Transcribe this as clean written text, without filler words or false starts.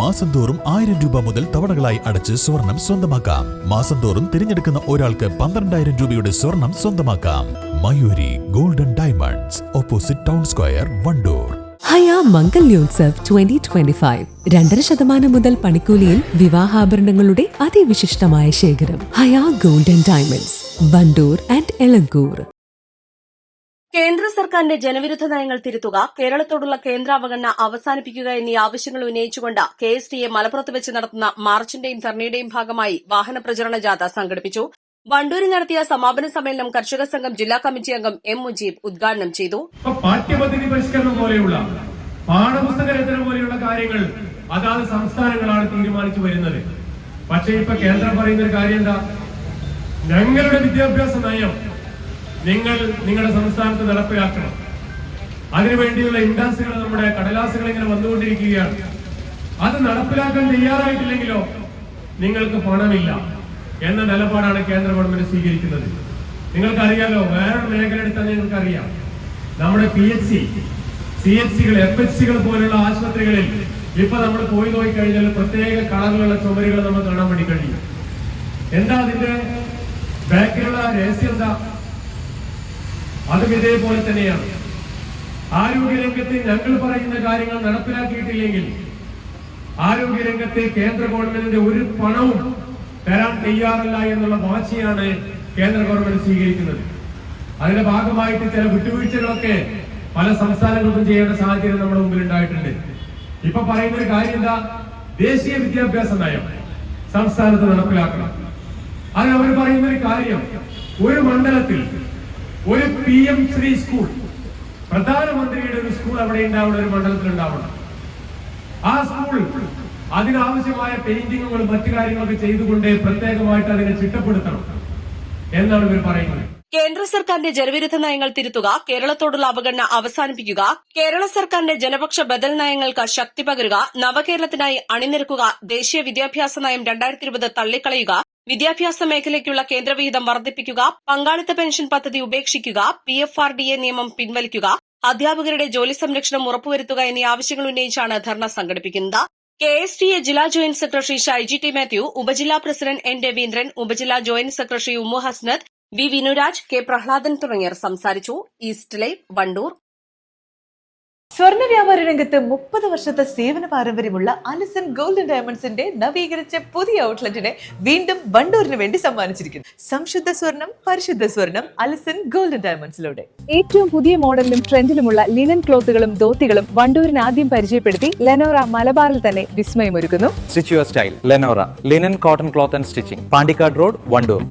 മാസം തോറും 1000 രൂപ മുതൽ തവണകളായി അടച്ച് സ്വർണം സ്വന്തമാക്കാം. മാസം തോറും തിരഞ്ഞെടുക്കുന്ന ഒരാൾക്ക് 12,000 രൂപയുടെ സ്വർണം സ്വന്തമാക്കാം. Mayuri golden diamonds, opposite town square, Wandoor. Haya Mangalyotsav 2025 2.5% മുതൽ പണിക്കൂലിയിൽ വിവാഹാഭരണങ്ങളുടെ അതിവിശിഷ്ടമായ ശേഖരം. Haya golden diamonds, Wandoor and Elankur. കേന്ദ്ര സർക്കാരിന്റെ ജനവിരുദ്ധ നയങ്ങൾ തിരുത്തുക, കേരളത്തോടുള്ള കേന്ദ്ര അവഗണന അവസാനിപ്പിക്കുക എന്നീ ആവശ്യങ്ങൾ ഉന്നയിച്ചുകൊണ്ട് KSDA മലപ്പുറത്ത് വെച്ച് നടത്തുന്ന മാർച്ചിന്റെയും ധർണയുടെയും ഭാഗമായി വാഹന പ്രചരണ ജാഥ സംഘടിപ്പിച്ചു. വണ്ടൂരിൽ നടത്തിയ സമാപന സമ്മേളനം കർഷക സംഘം ജില്ലാ കമ്മിറ്റി അംഗം M. മുജീബ് ഉദ്ഘാടനം ചെയ്തു. പാഠ്യപദ്ധതി പരിഷ്കരണം പോലെയുള്ള പാഠപുസ്തക രചന പോലെയുള്ള കാര്യങ്ങൾ അതാത് സംസ്ഥാനങ്ങളാണ് തീരുമാനിച്ചു വരുന്നത്. പക്ഷേ ഇപ്പൊ കേന്ദ്രം പറയുന്ന ഒരു കാര്യം എന്താ? ഞങ്ങളുടെ വിദ്യാഭ്യാസ നയം നിങ്ങൾ നിങ്ങളുടെ സംസ്ഥാനത്ത് നടപ്പിലാക്കണം. അതിനുവേണ്ടിയുള്ള ഇൻഡാസുകൾ, നമ്മുടെ കടലാസുകൾ ഇങ്ങനെ വന്നുകൊണ്ടിരിക്കുകയാണ്. അത് നടപ്പിലാക്കാൻ തയ്യാറായിട്ടില്ലെങ്കിലോ നിങ്ങൾക്ക് പണമില്ല എന്ന നിലപാടാണ് കേന്ദ്ര ഗവൺമെന്റ് സ്വീകരിക്കുന്നത്. നിങ്ങൾക്കറിയാലോ, വേറെ മേഖല എടുത്താൽ നിങ്ങൾക്കറിയാം, നമ്മുടെ PHC, CHCകൾ, FHCകൾ പോലുള്ള ആശുപത്രികളിൽ ഇപ്പൊ നമ്മൾ പോയി നോക്കിക്കഴിഞ്ഞാൽ പ്രത്യേക കളറിലുള്ള ചുമരുകൾ നമ്മൾ കാണാൻ വേണ്ടി കഴിയും. എന്താ അതിന്റെ ബാക്കിലുള്ള രഹസ്യം? എന്താ? അതും ഇതേപോലെ തന്നെയാണ്. ആരോഗ്യരംഗത്ത് ഞങ്ങൾ പറയുന്ന കാര്യങ്ങൾ നടപ്പിലാക്കിയിട്ടില്ലെങ്കിൽ ആരോഗ്യരംഗത്തെ കേന്ദ്ര ഗവൺമെന്റിന്റെ ഒരു പണവും തരാൻ തയ്യാറല്ല എന്നുള്ള വാശിയാണ് കേന്ദ്ര ഗവൺമെന്റ് സ്വീകരിക്കുന്നത്. അതിന്റെ ഭാഗമായിട്ട് ചില വിട്ടുവീഴ്ചകളൊക്കെ പല സംസ്ഥാനങ്ങൾക്കും ചെയ്യേണ്ട സാഹചര്യം നമ്മുടെ മുമ്പിൽ ഉണ്ടായിട്ടുണ്ട്. ഇപ്പൊ പറയുന്ന ഒരു കാര്യം എന്താ? ദേശീയ വിദ്യാഭ്യാസ നയം സംസ്ഥാനത്ത് നടപ്പിലാക്കണം. അതിന് അവർ പറയുന്ന ഒരു കാര്യം, ഒരു മണ്ഡലത്തിൽ ഒരു PM ശ്രീ സ്കൂൾ, പ്രധാനമന്ത്രിയുടെ ഒരു സ്കൂൾ അവിടെ ഉണ്ടാവണം, ഒരു മണ്ഡലത്തിൽ ഉണ്ടാവണം. ആ സ്കൂൾ അതിനാവശ്യമായ പെയിന്റിങ്ങുകളും മറ്റു കാര്യങ്ങളൊക്കെ ചെയ്തുകൊണ്ട് പ്രത്യേകമായിട്ട് അതിനെ ചിട്ടപ്പെടുത്തണം എന്നാണ് ഇവർ പറയുന്നത്. കേന്ദ്ര സർക്കാരിന്റെ ജനവിരുദ്ധ നയങ്ങൾ തിരുത്തുക, കേരളത്തോടുള്ള അവഗണന അവസാനിപ്പിക്കുക, കേരള സർക്കാരിന്റെ ജനപക്ഷ ബദൽ നയങ്ങൾക്ക് ശക്തി പകരുക, നവകേരളത്തിനായി അണിനിരക്കുക, ദേശീയ വിദ്യാഭ്യാസ നയം 2020 തള്ളിക്കളയുക, വിദ്യാഭ്യാസ മേഖലയ്ക്കുള്ള കേന്ദ്രവിഹിതം വർദ്ധിപ്പിക്കുക, പങ്കാളിത്ത പെൻഷൻ പദ്ധതി ഉപേക്ഷിക്കുക, PFRDA നിയമം പിൻവലിക്കുക, അധ്യാപകരുടെ ജോലി സംരക്ഷണം ഉറപ്പുവരുത്തുക എന്നീ ആവശ്യങ്ങൾ ഉന്നയിച്ചാണ് ധർണ സംഘടിപ്പിക്കുന്നത്. KSDA ജില്ലാ joint secretary Shaiji T. Mathew, ഉപജില്ലാ പ്രസിഡന്റ് N. രവീന്ദ്രൻ, ഉപജില്ലാ joint secretary Ummu Hasnath, V. Vinuraj, K. Prahladan തുടങ്ങിയവർ സംസാരിച്ചു. East live, Wandoor. സ്വർണ്ണ വ്യാപാര രംഗത്ത് 30 വർഷത്തെ സേവന പാരമ്പര്യമുള്ള അലിസൺ ഗോൾഡൻ ഡയമണ്ട്സിന്റെ നവീകരിച്ച പുതിയ ഔട്ട്ലെറ്റിനെ വീണ്ടും വണ്ടൂരിന് വേണ്ടി സമ്മാനിച്ചിരിക്കുന്നു. സംശുദ്ധ സ്വർണം, പരിശുദ്ധ സ്വർണം, അലിസൺ ഗോൾഡൻ ഡയമണ്ട്സിലൂടെ. ഏറ്റവും പുതിയ മോഡലിലും ട്രെൻഡിലുമുള്ള ലിനൻ ക്ലോത്തുകളും ധോത്തികളും വണ്ടൂരിന് ആദ്യം പരിചയപ്പെടുത്തി ലെനോറ മലബാറിൽ തന്നെ വിസ്മയമൊരുക്കുന്നു. Stitch your style Lenora linen cotton cloth and stitching, Pandikkad road, Wandoor.